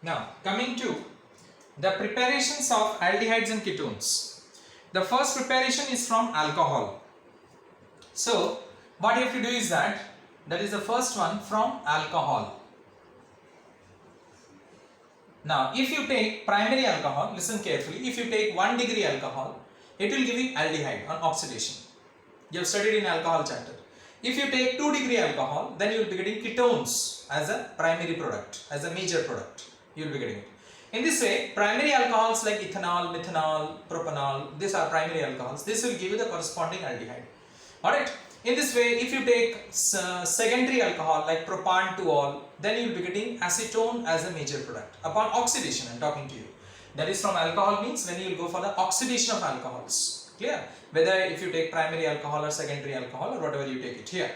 Now coming to the preparations of aldehydes and ketones. The first preparation is from alcohol. So what you have to do is that is the first one from alcohol. Now if you take primary alcohol, listen carefully, if you take 1 degree alcohol, it will give you aldehyde on oxidation. You have studied in alcohol chapter. If you take 2 degree alcohol, then you will be getting ketones as a primary product, as a major product. You will be getting it. In this way, primary alcohols like ethanol, methanol, propanol, these are primary alcohols. This will give you the corresponding aldehyde. Alright. In this way, if you take secondary alcohol like propan-2-ol, then you will be getting acetone as a major product. Upon oxidation, I am talking to you. That is from alcohol means when you will go for the oxidation of alcohols. Clear? Whether if you take primary alcohol or secondary alcohol or whatever you take it here.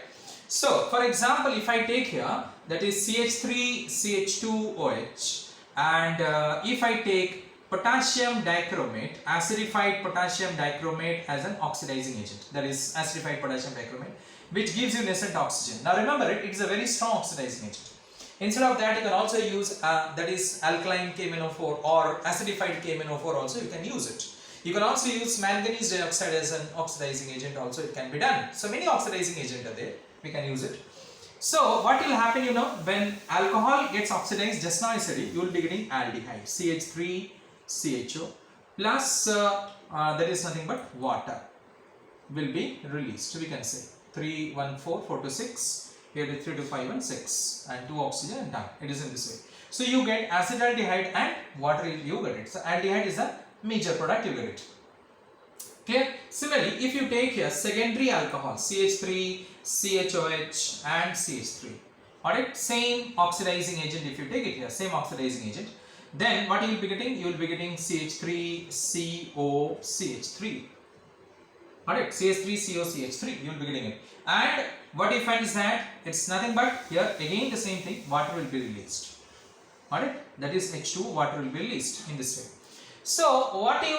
So, for example, if I take here, that is CH3CH2OH, and if I take potassium dichromate, acidified potassium dichromate as an oxidizing agent, that is acidified potassium dichromate, which gives you nascent oxygen. Now remember it is a very strong oxidizing agent. Instead of that, you can also use that is alkaline KMnO4 or acidified KMnO4 also you can use it. You can also use manganese dioxide as an oxidizing agent also, it can be done. So many oxidizing agents are there, we can use it. So what will happen, when alcohol gets oxidized, just now I said it, you will be getting aldehyde, CH3CHO plus that is nothing but water will be released. We can say 3, 1, 4, 4 to 6, here is 3 to 5 and 6 and 2 oxygen and done. It is in this way. So you get acetaldehyde and water, you get it. So aldehyde is a major product, you get it. Clear? Similarly, if you take here secondary alcohol, CH3, CHOH and CH3, alright, same oxidizing agent, if you take it here, same oxidizing agent, then what you will be getting? You will be getting CH3COCH3, alright, CH3COCH3, you will be getting it. And what you find is that it's nothing but here again the same thing, water will be released, alright, that is H2, water will be released in this way. So what you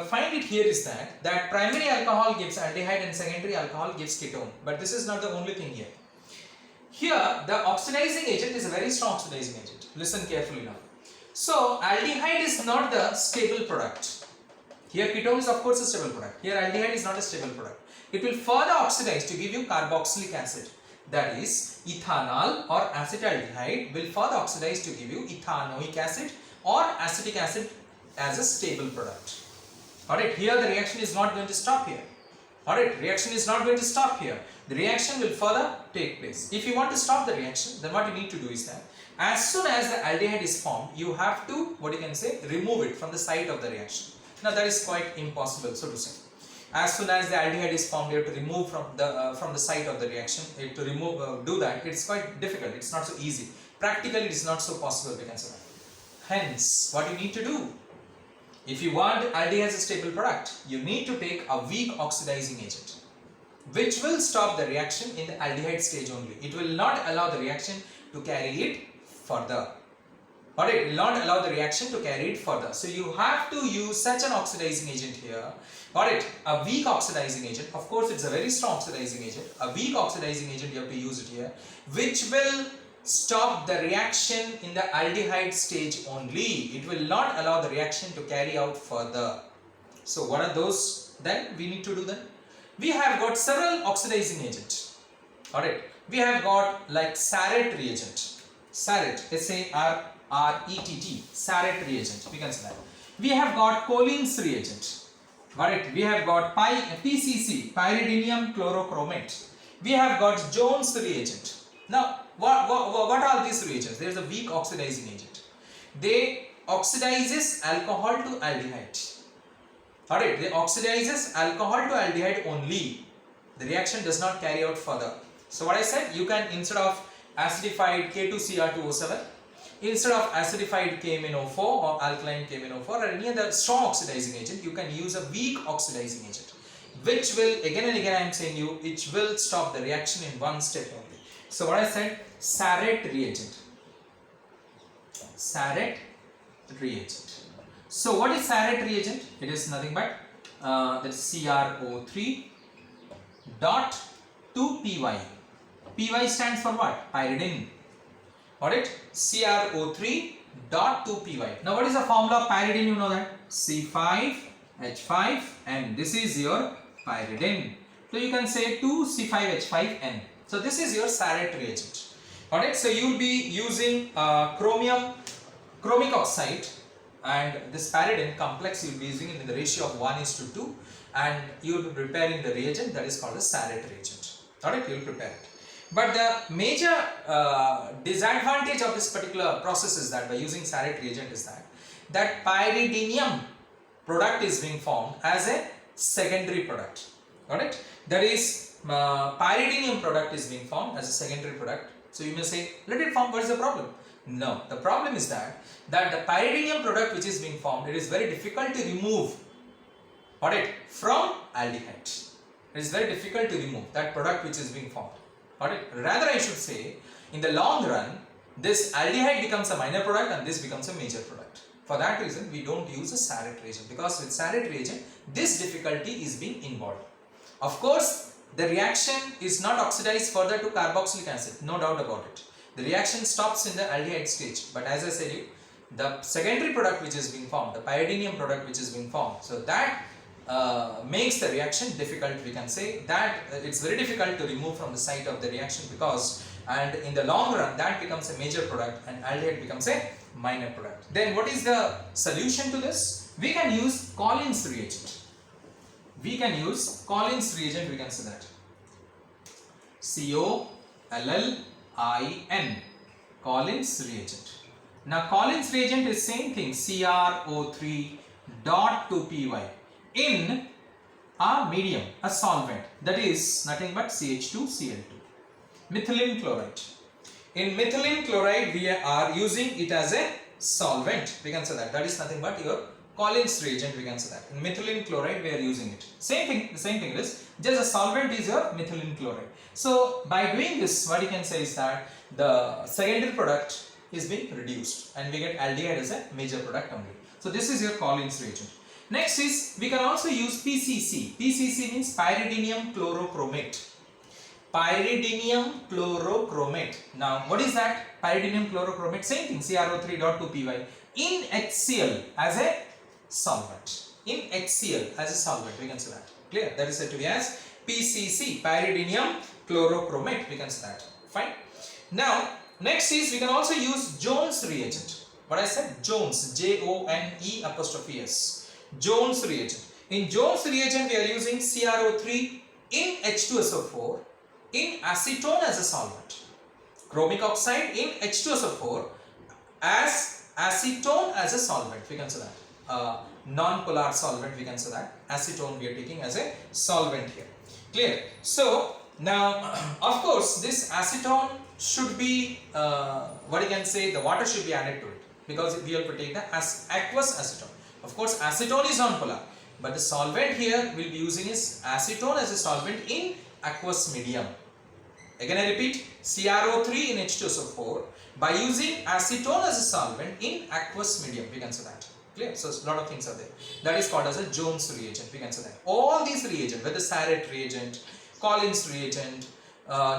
find it here is that primary alcohol gives aldehyde and secondary alcohol gives ketone, but this is not the only thing here. Here the oxidizing agent is a very strong oxidizing agent. Listen carefully now. So aldehyde is not the stable product. Here ketone is of course a stable product. Here aldehyde is not a stable product. It will further oxidize to give you carboxylic acid. That is ethanol or acetaldehyde will further oxidize to give you ethanoic acid or acetic acid as a stable product. Alright, here the reaction is not going to stop here. Alright, reaction is not going to stop here. The reaction will further take place. If you want to stop the reaction, then what you need to do is that as soon as the aldehyde is formed, you have to, remove it from the site of the reaction. Now that is quite impossible, so to say. As soon as the aldehyde is formed, you have to remove from the site of the reaction. To remove, do that, it's quite difficult. It's not so easy. Practically, it is not so possible. We can say that. Hence, what you need to do, if you want aldehyde as a stable product, you need to take a weak oxidizing agent, which will stop the reaction in the aldehyde stage only. It will not allow the reaction to carry it further. Alright, it will not allow the reaction to carry it further. So you have to use such an oxidizing agent here. Alright, a weak oxidizing agent. Of course, it's a very strong oxidizing agent. A weak oxidizing agent, you have to use it here, which will stop the reaction in the aldehyde stage only. It will not allow the reaction to carry out further. So what are those then we need to do then? We have got several oxidizing agents. Alright, we have got like Sarrett reagent. Sarrett, S-A-R-R-E-T-T, Sarrett reagent, we can say that. We have got Collins reagent. Alright, we have got PCC, pyridinium chlorochromate. We have got Jones reagent. Now, what are these reagents? There is a weak oxidizing agent. They oxidizes alcohol to aldehyde. Alright, they oxidizes alcohol to aldehyde only. The reaction does not carry out further. So what I said, you can instead of acidified K2Cr2O7, instead of acidified KMnO4 or alkaline KMnO4 or any other strong oxidizing agent, you can use a weak oxidizing agent, which will again and again I am saying you, it will stop the reaction in one step only. So what I said, Sarrett reagent. Sarrett reagent. So what is Sarrett reagent? It is nothing but that is CrO3 dot 2 Py. Py stands for what? Pyridine. Got it? CrO3.2py. Now what is the formula of pyridine? You know that C5H5 and this is your pyridine. So you can say 2C5H5N. So this is your Sarret reagent. Got it? So you will be using chromic oxide and this pyridine complex you will be using in the ratio of 1:2 and you will be preparing the reagent that is called the Sarret reagent. Got it? You will prepare it. But the major disadvantage of this particular process is that by using Sarret reagent is that pyridinium product is being formed as a secondary product. Got it? That is pyridinium product is being formed as a secondary product. So you may say, let it form, what is the problem? No, the problem is that the pyridinium product which is being formed, it is very difficult to remove from aldehyde. It is very difficult to remove that product which is being formed. Rather I should say, in the long run, this aldehyde becomes a minor product and this becomes a major product. For that reason, we don't use a Sarret reagent because with Sarret reagent, this difficulty is being involved. Of course, the reaction is not oxidized further to carboxylic acid, no doubt about it. The reaction stops in the aldehyde stage. But as I said you, the secondary product which is being formed, the pyridinium product which is being formed, so that makes the reaction difficult. We can say that it's very difficult to remove from the site of the reaction because, and in the long run that becomes a major product and aldehyde becomes a minor product. Then what is the solution to this? We can use Collins reagent. We can use Collins reagent, we can say that COLLIN, Collins reagent. Now Collins reagent is same thing, CrO3.2py in a medium, a solvent, that is nothing but CH2Cl2, methylene chloride. In methylene chloride we are using it as a solvent, we can say that is nothing but your Collins reagent, we can say that. In methylene chloride we are using it. Same thing, the same thing is, just a solvent is your methylene chloride. So by doing this, what you can say is that the secondary product is being reduced and we get aldehyde as a major product only. So this is your Collins reagent. Next is, we can also use PCC. PCC means pyridinium chlorochromate. Pyridinium chlorochromate. Now what is that? Pyridinium chlorochromate, same thing, CrO3.2py in HCl as a solvent. In HCl as a solvent, we can say that. Clear? That is said to be as PCC, pyridinium chlorochromate, we can say that. Fine. Now next is, we can also use Jones reagent. What I said? Jones, JONE'. Jones reagent. In Jones reagent we are using CrO3 in H2SO4 in acetone as a solvent. Chromic oxide in H2SO4 as acetone as a solvent, we can say that. Non-polar solvent, we can say that. Acetone we are taking as a solvent here. Clear? So now of course this acetone should be what you can say, the water should be added to it because we have to take the aqueous acetone. Of course acetone is non-polar, but the solvent here we will be using is acetone as a solvent in aqueous medium. Again I repeat, CrO3 in H2SO4 by using acetone as a solvent in aqueous medium, we can say that. Clear? So a lot of things are there. That is called as a Jones reagent, we can say that. All these reagents, whether Sarret reagent, Collins reagent,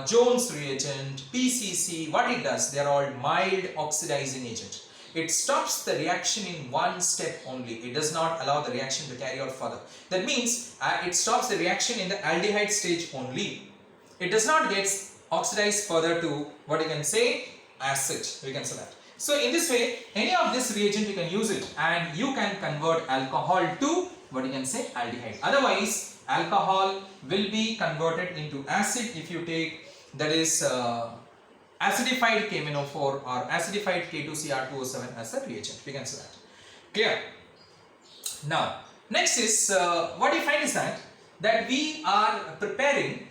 Jones reagent, PCC, what it does, they are all mild oxidizing agent. It stops the reaction in one step only. It does not allow the reaction to carry out further. That means it stops the reaction in the aldehyde stage only. It does not get oxidized further to what you can say acid, we can say that. So in this way, any of this reagent you can use it and you can convert alcohol to what you can say aldehyde. Otherwise, alcohol will be converted into acid if you take, that is acidified KMnO4 or acidified K2Cr2O7 as a reagent, we can say that. Clear? Now next is what you find is that we are preparing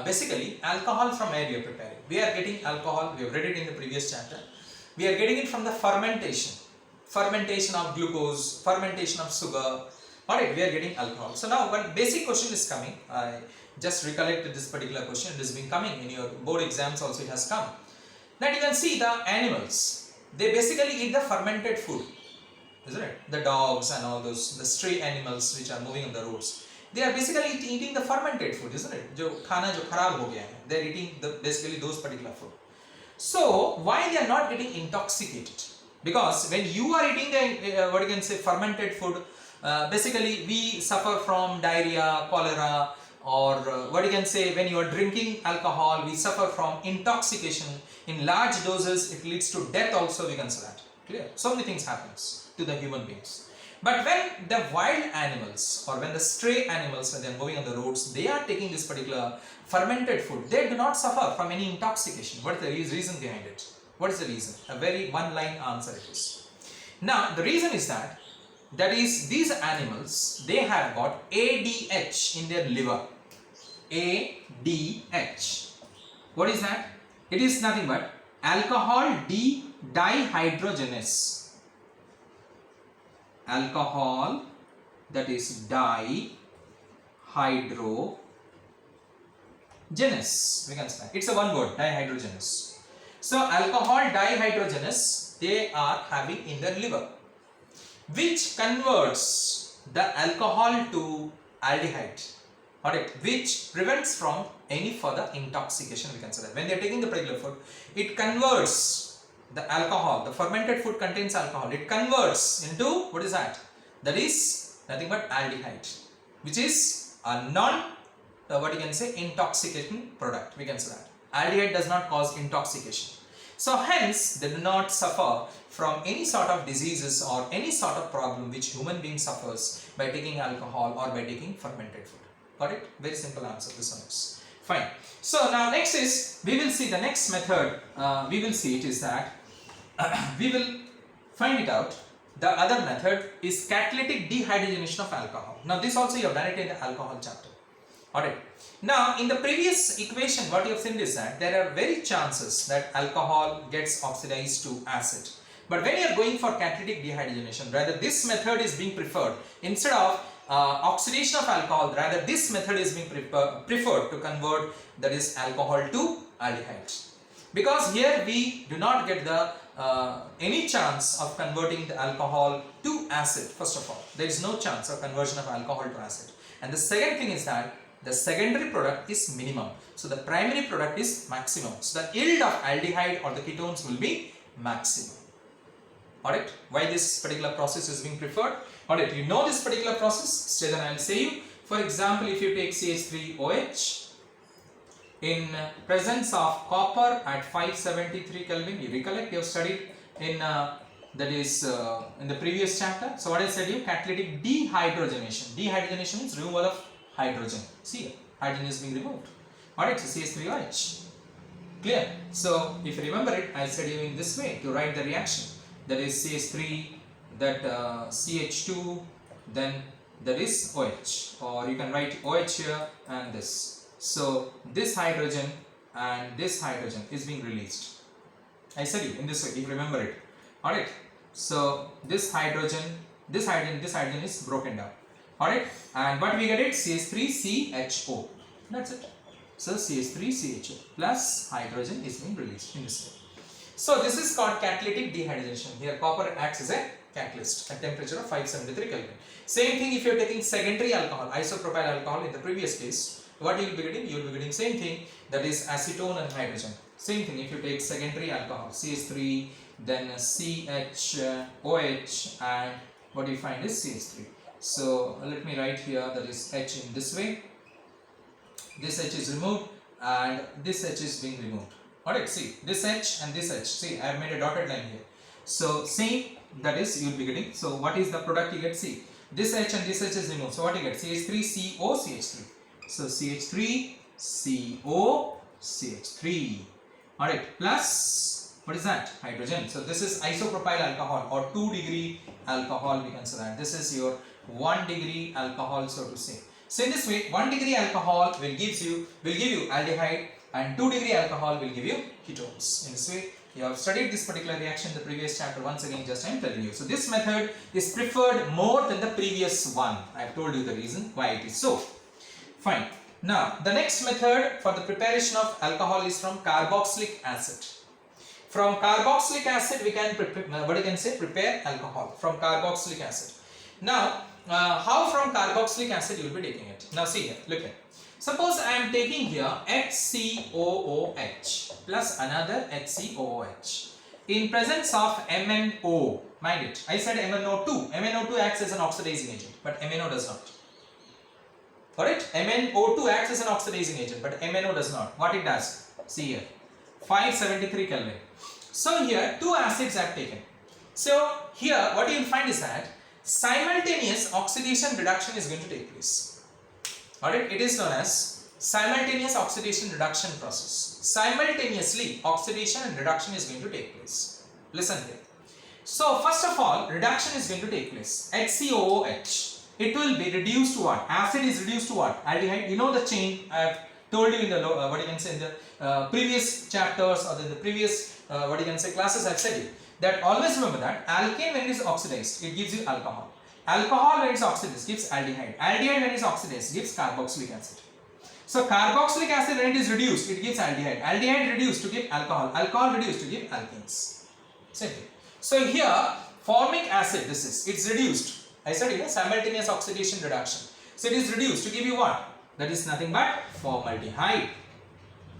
basically alcohol from where we are preparing. We are getting alcohol, we have read it in the previous chapter. We are getting it from the fermentation of glucose, fermentation of sugar. Alright, we are getting alcohol. So now one basic question is coming. I just recollected this particular question. It has been coming in your board exams also, it has come. That you can see the animals, they basically eat the fermented food, isn't it? The dogs and all those, the stray animals which are moving on the roads, they are basically eating the fermented food, isn't it? जो खाना जो खराब हो गया है, they are eating basically those particular food. So why they are not getting intoxicated? Because when you are eating the what you can say fermented food, basically we suffer from diarrhea, cholera, or what you can say when you are drinking alcohol, we suffer from intoxication. In large doses, it leads to death also, we can say that. Clear? So many things happens to the human beings. But when the wild animals or when the stray animals, when they are moving on the roads, they are taking this particular fermented food, they do not suffer from any intoxication. What is the reason behind it? What is the reason? A very one-line answer it is. Now, the reason is that is these animals, they have got ADH in their liver. ADH. What is that? It is nothing but alcohol dihydrogenase. Alcohol, that is dihydrogenase. We can say it's a one word, dihydrogenase. So alcohol dihydrogenase they are having in their liver, which converts the alcohol to aldehyde, alright, which prevents from any further intoxication. We can say that when they are taking the particular food, it converts the alcohol, the fermented food contains alcohol, it converts into what is that? That is nothing but aldehyde, which is a non what you can say intoxicating product. We can say that aldehyde does not cause intoxication. So hence they do not suffer from any sort of diseases or any sort of problem which human being suffers by taking alcohol or by taking fermented food. Got it? Very simple answer this one is. Fine. So now next is, we will see the next method, we will see it is that we will find it out. The other method is catalytic dehydrogenation of alcohol. Now this also you have done it in the alcohol chapter. Alright. Now in the previous equation what you have seen is that there are very chances that alcohol gets oxidized to acid. But when you are going for catalytic dehydrogenation, rather this method is being preferred. Instead of oxidation of alcohol, rather this method is being preferred to convert that is alcohol to aldehyde. Because here we do not get the any chance of converting the alcohol to acid. First of all, there is no chance of conversion of alcohol to acid. And the second thing is that the secondary product is minimum. So the primary product is maximum. So the yield of aldehyde or the ketones will be maximum. Alright, why this particular process is being preferred? Alright, you know this particular process, so then I will say you. For example, if you take CH3OH in presence of copper at 573 Kelvin, you recollect you have studied in that is in the previous chapter. So what I said you, catalytic dehydrogenation. Dehydrogenation means removal of hydrogen. See, hydrogen is being removed. Alright, so CH3OH. Clear? So if you remember it, I said you in this way to write the reaction. That is CH3, that CH2, then that is OH, or you can write OH here and this. So this hydrogen and this hydrogen is being released. I said you in this way, if you remember it. Alright, so this hydrogen is broken down. Alright, and what we get it, CH3CHO. That's it. So CH3CHO plus hydrogen is being released in this way. So this is called catalytic dehydrogenation. Here copper acts as a catalyst at temperature of 573 Kelvin. Same thing if you are taking secondary alcohol, isopropyl alcohol in the previous case, what you will be getting? You will be getting same thing, that is acetone and hydrogen. Same thing if you take secondary alcohol, CH3, then CHOH, and what you find is CH3. So let me write here, that is H in this way. This H is removed and this H is being removed. Alright, see this H and this H. See, I have made a dotted line here. So same, that is you will be getting. So what is the product you get? See, this H and this H is removed. So what you get? CH3CO CH3. So CH3CO CH3. Alright, plus what is that? Hydrogen. So this is isopropyl alcohol or 2 degree alcohol, we can say that. This is your 1 degree alcohol, so to say. So in this way, 1 degree alcohol will give you aldehyde, and 2 degree alcohol will give you ketones. In this way, you have studied this particular reaction in the previous chapter. Once again, just I am telling you. So this method is preferred more than the previous one. I have told you the reason why it is so. Fine. Now, the next method for the preparation of alcohol is from carboxylic acid. From carboxylic acid, we can prepare alcohol from carboxylic acid. Now, how from carboxylic acid you will be taking it? Now see here, look here. Suppose I am taking here HCOOH plus another HCOOH in presence of MnO. Mind it, I said MnO2. MnO2 acts as an oxidizing agent, but MnO does not. Correct? MnO2 acts as an oxidizing agent, but MnO does not. What it does? See here, 573 Kelvin. So here two acids I have taken. So here what you will find is that simultaneous oxidation reduction is going to take place. Alright, it is known as simultaneous oxidation reduction process. Simultaneously oxidation and reduction is going to take place. Listen here. So first of all, reduction is going to take place. HCOOH, it will be reduced to what? Acid is reduced to what? Aldehyde. You know the chain I have told you in the what you can say in the previous chapters or the previous what you can say classes I have said you that always remember that alkane when it is oxidized it gives you alcohol. Alcohol when it is oxidized gives aldehyde. Aldehyde when it is oxidized gives carboxylic acid. So carboxylic acid when it is reduced it gives aldehyde. Aldehyde reduced to give alcohol. Alcohol reduced to give alkenes. Simple. So here formic acid it's reduced. I said simultaneous oxidation reduction. So it is reduced to give you what? That is nothing but formaldehyde.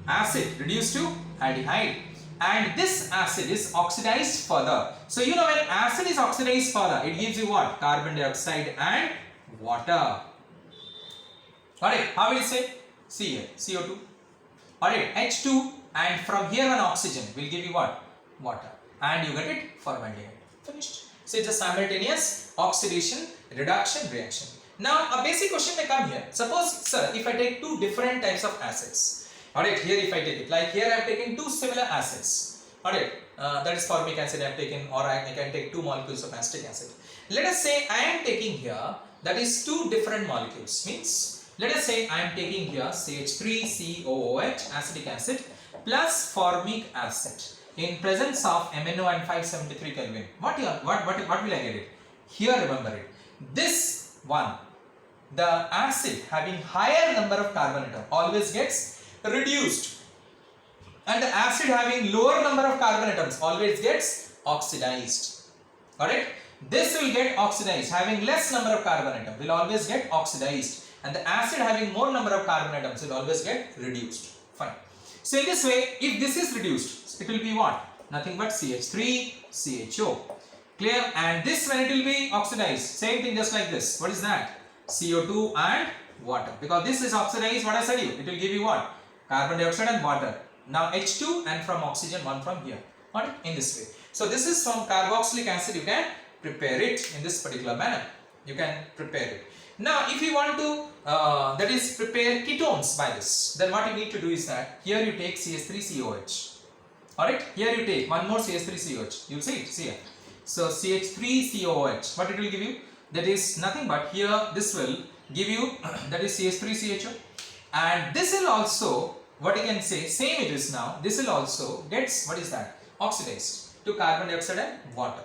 Acid reduced to aldehyde. And this acid is oxidized further. So when acid is oxidized further, it gives you what? Carbon dioxide and water. Alright, how will you say? See here, CO2. Alright, H2 and from here one oxygen will give you what? Water. And you get it? Formaldehyde. Finished. So it's a simultaneous oxidation reduction reaction. Now a basic question may come here. Suppose, sir, if I take two different types of acids. Alright, here if I take it, like here I am taking two similar acids. Alright, that is formic acid I am taking, or I can take two molecules of acetic acid. Let us say I am taking here, that is two different molecules. Means, let us say I am taking here CH3COOH, acetic acid, plus formic acid in presence of MnO and 573 Kelvin. What will I get it? Here remember it. This one, the acid having higher number of carbon atom always gets reduced, and the acid having lower number of carbon atoms always gets oxidized. Alright, this will get oxidized, having less number of carbon atom will always get oxidized, and the acid having more number of carbon atoms will always get reduced. Fine. So in this way, if this is reduced, it will be what? Nothing but CH3CHO. Clear? And this, when it will be oxidized, same thing just like this. What is that? CO2 and water. Because this is oxidized, what I said you, it will give you what? Carbon dioxide and water. Now H2 and from oxygen one from here. Alright, in this way. So this is from carboxylic acid. You can prepare it in this particular manner. You can prepare it. Now if you want to that is prepare ketones by this, then what you need to do is that here you take CH3COH. Alright, here you take one more CH3COH. You will see it. See here. So CH3COH. What it will give you? That is nothing but here this will give you that is CH3CHO. And this will also, what you can say, same it is now, this will also gets, what is that? Oxidized to carbon dioxide and water.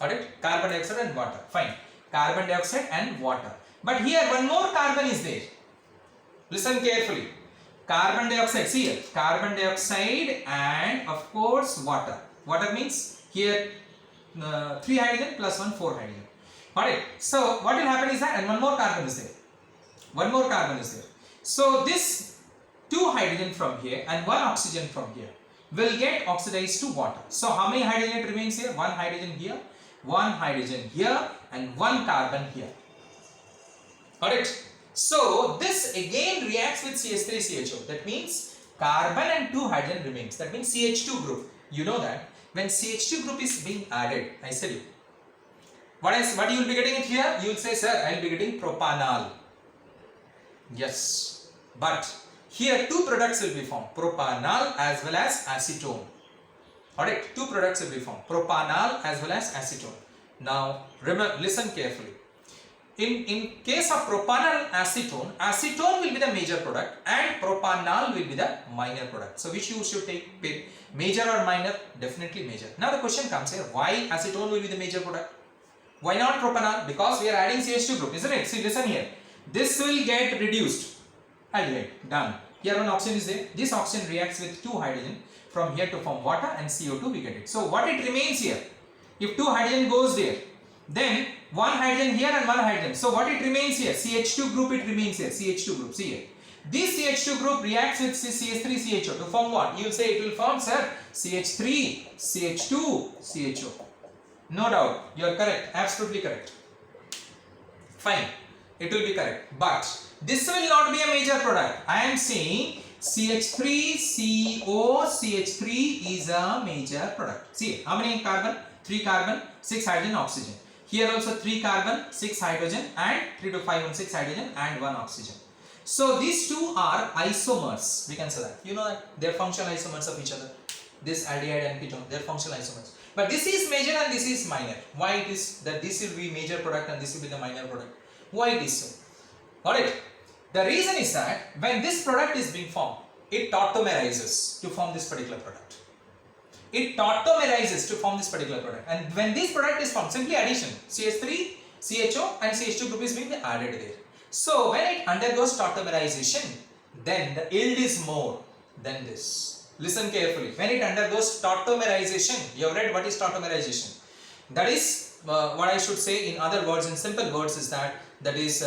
Alright, carbon dioxide and water. Fine. Carbon dioxide and water. But here one more carbon is there. Listen carefully. Carbon dioxide, see here, carbon dioxide and of course water. Water means here 3 hydrogen plus 1 4 hydrogen. Alright, so what will happen is that, and one more carbon is there. One more carbon is there. So this 2 hydrogen from here and 1 oxygen from here will get oxidized to water. So how many hydrogen remains here? 1 hydrogen here, 1 hydrogen here and 1 carbon here. Alright. So this again reacts with CH3CHO. That means carbon and 2 hydrogen remains. That means CH2 group. You know that when CH2 group is being added, I said you. What you will be getting it here? You will say, sir, I will be getting propanol. Yes. But here 2 products will be formed, propanol as well as acetone. Alright, 2 products will be formed, propanol as well as acetone. Now remember, listen carefully. In case of propanol acetone, acetone will be the major product and propanol will be the minor product. So which you should take, major or minor? Definitely major. Now the question comes here, why acetone will be the major product? Why not propanol? Because we are adding CH2 group, isn't it? See, listen here. This will get reduced. Aldehyde, done. Here one oxygen is there. This oxygen reacts with 2 hydrogen from here to form water and CO2 we get it. So what it remains here? If 2 hydrogen goes there, then 1 hydrogen here and 1 hydrogen. So what it remains here? CH2 group it remains here. CH2 group. See here. This CH2 group reacts with CH3CHO to form what? You will say it will form, sir, CH3, CH2, CHO. No doubt, you are correct, absolutely correct. Fine, it will be correct. But this will not be a major product. I am saying CH3CO, CH3 is a major product. See, how many carbon? 3 carbon, 6 hydrogen, oxygen. Here also 3 carbon, 6 hydrogen and 3 to 5 and 6 hydrogen and 1 oxygen. So these two are isomers, we can say that. You know that they are functional isomers of each other. This aldehyde and ketone, they are functional isomers. But this is major and this is minor. Why it is that this will be major product and this will be the minor product? Why it is so? Got it? The reason is that when this product is being formed, it tautomerizes to form this particular product. It tautomerizes to form this particular product, and when this product is formed, simply addition, CH3, CHO and CH2 group is being added there. So when it undergoes tautomerization, then the yield is more than this. Listen carefully. When it undergoes tautomerization, you have read what is tautomerization. That is what I should say in other words, in simple words, is that is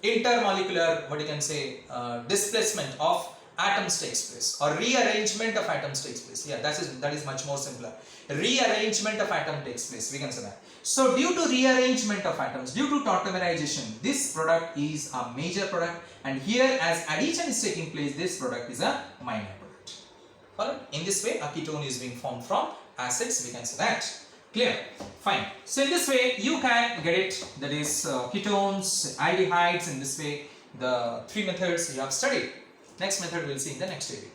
intermolecular, what you can say, displacement of atoms takes place, or rearrangement of atoms takes place. Yeah, that is much more simpler. Rearrangement of atom takes place, we can say that. So due to rearrangement of atoms, due to tautomerization, this product is a major product, and here as addition is taking place, this product is a minor product. Alright, in this way a ketone is being formed from acids, we can say that. Clear? Fine. So in this way you can get it, that is ketones, aldehydes. In this way the three methods you have studied. Next method we will see in the next video.